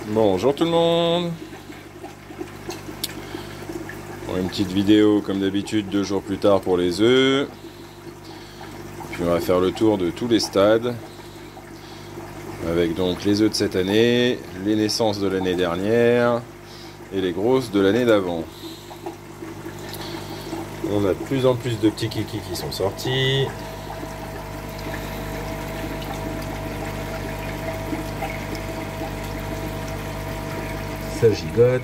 Bonjour tout le monde. Bon, une petite vidéo comme d'habitude 2 jours plus tard pour les œufs. Puis on va faire le tour de tous les stades avec donc les œufs de cette année, les naissances de l'année dernière et les grosses de l'année d'avant. On a de plus en plus de petits kikis qui sont sortis. Ça gigote.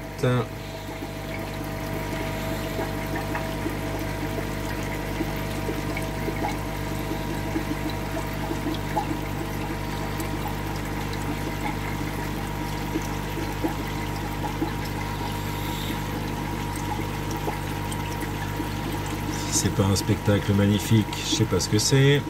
Si c'est pas un spectacle magnifique, je sais pas ce que c'est.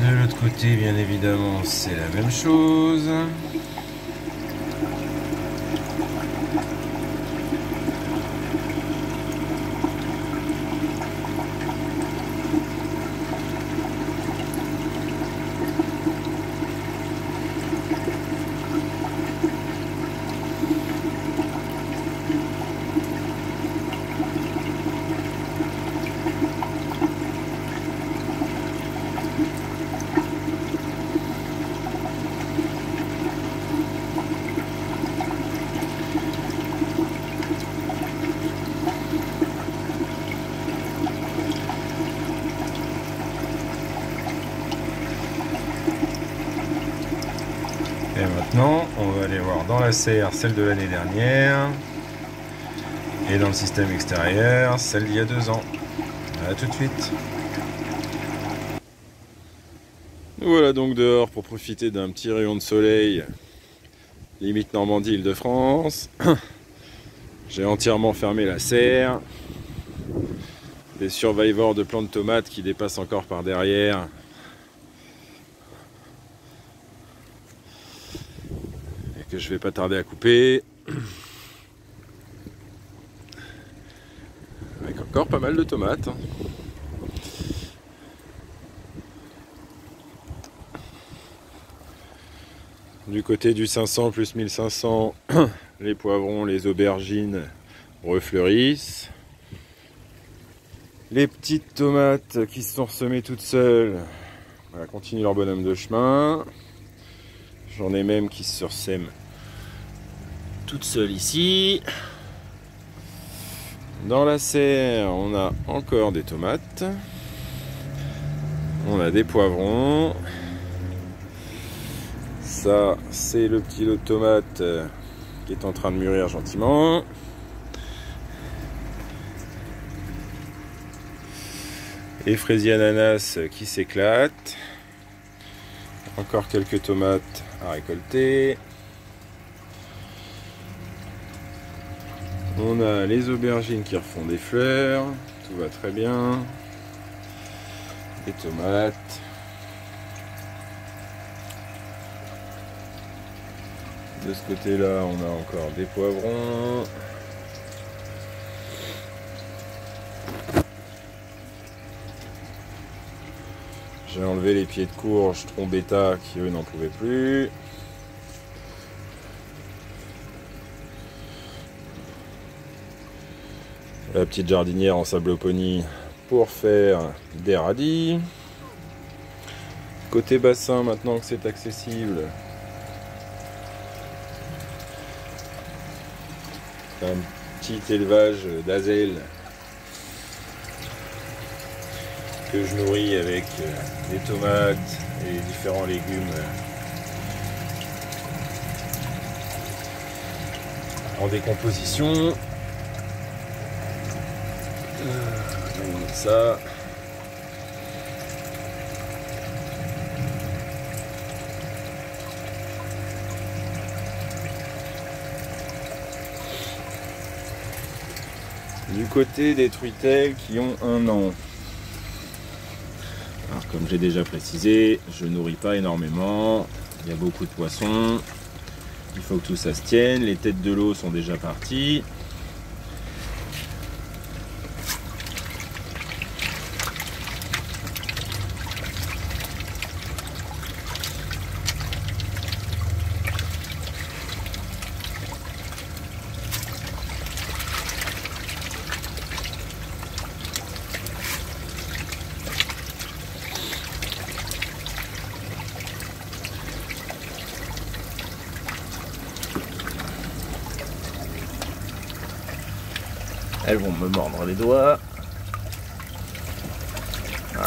De l'autre côté, bien évidemment, c'est la même chose. Et maintenant, on va aller voir dans la serre celle de l'année dernière et dans le système extérieur celle d'il y a 2 ans. A tout de suite. Nous voilà donc dehors pour profiter d'un petit rayon de soleil, limite Normandie, Île-de-France. J'ai entièrement fermé la serre. Des survivors de plants de tomates qui dépassent encore par derrière. Que je vais pas tarder à couper, avec encore pas mal de tomates. Du côté du 500 plus 1500, les poivrons, les aubergines refleurissent. Les petites tomates qui se sont ressemées toutes seules continuent leur bonhomme de chemin. J'en ai même qui se ressèment toute seule ici. Dans la serre, on a encore des tomates. On a des poivrons. Ça, c'est le petit lot de tomates qui est en train de mûrir gentiment. Et fraisier ananas qui s'éclate. Encore quelques tomates à récolter. On a les aubergines qui refont des fleurs, tout va très bien. Les tomates. De ce côté-là, on a encore des poivrons. J'ai enlevé les pieds de courge trombetta qui eux n'en pouvaient plus. La petite jardinière en sabloponie pour faire des radis. Côté bassin, maintenant que c'est accessible, un petit élevage d'azelles que je nourris avec des tomates et différents légumes en décomposition. Ça. Du côté des truitelles qui ont 1 an. Alors comme j'ai déjà précisé, je nourris pas énormément. Il y a beaucoup de poissons. Il faut que tout ça se tienne. Les têtes de l'eau sont déjà parties. Elles vont me mordre les doigts.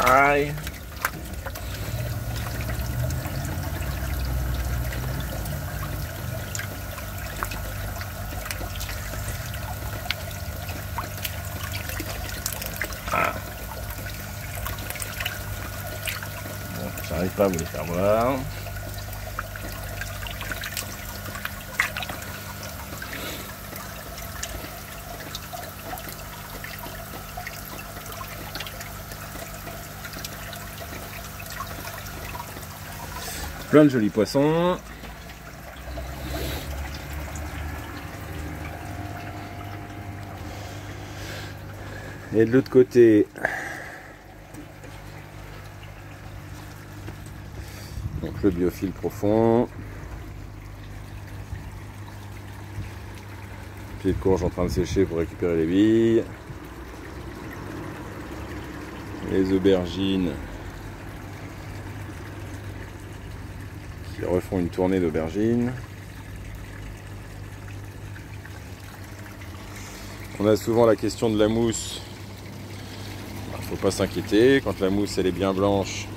Aïe. Ah. Bon, j'arrive pas à vous les faire voir. Plein de jolis poissons. Et de l'autre côté, donc le biofil profond. Pied de courge en train de sécher pour récupérer les billes. Les aubergines qui refont une tournée d'aubergines. On a souvent la question de la mousse. Il ne faut pas s'inquiéter, quand la mousse elle est bien blanche,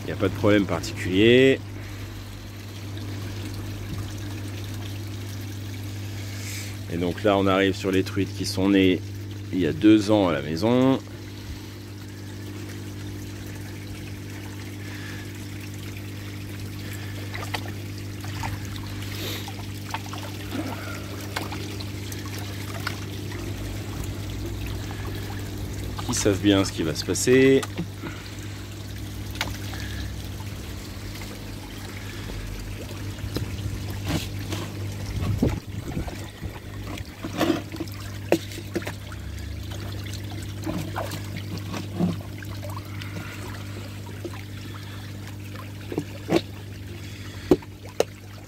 il n'y a pas de problème particulier. Et donc là on arrive sur les truites qui sont nées il y a 2 ans à la maison. Qui savent bien ce qui va se passer.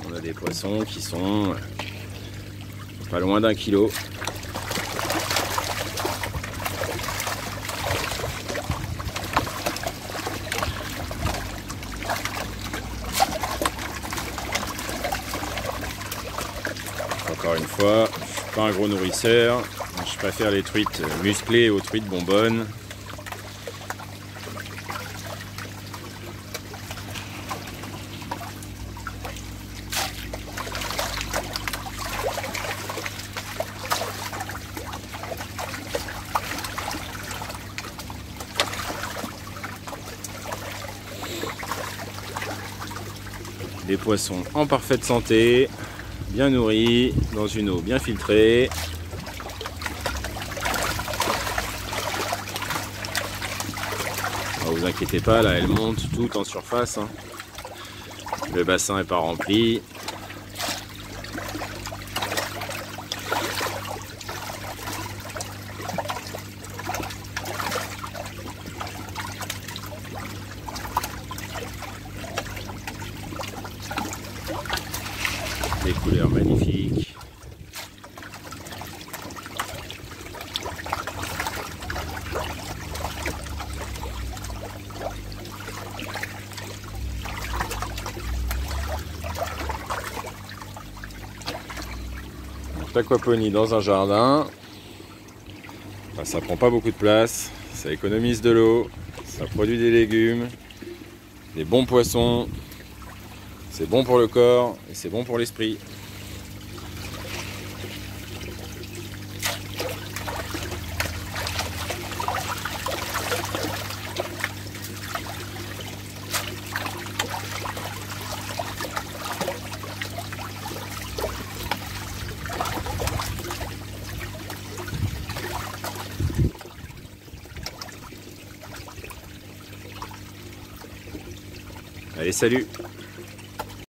On a des poissons qui sont pas loin d'1 kilo. Encore une fois, je ne suis pas un gros nourrisseur, je préfère les truites musclées aux truites bonbonnes. Des poissons en parfaite santé, bien nourris, dans une eau bien filtrée. Ne vous inquiétez pas, là elle monte tout en surface. Le bassin n'est pas rempli. Des couleurs magnifiques. L'aquaponie dans un jardin, ben, ça prend pas beaucoup de place, ça économise de l'eau, ça produit des légumes, des bons poissons. C'est bon pour le corps et c'est bon pour l'esprit. Allez, salut!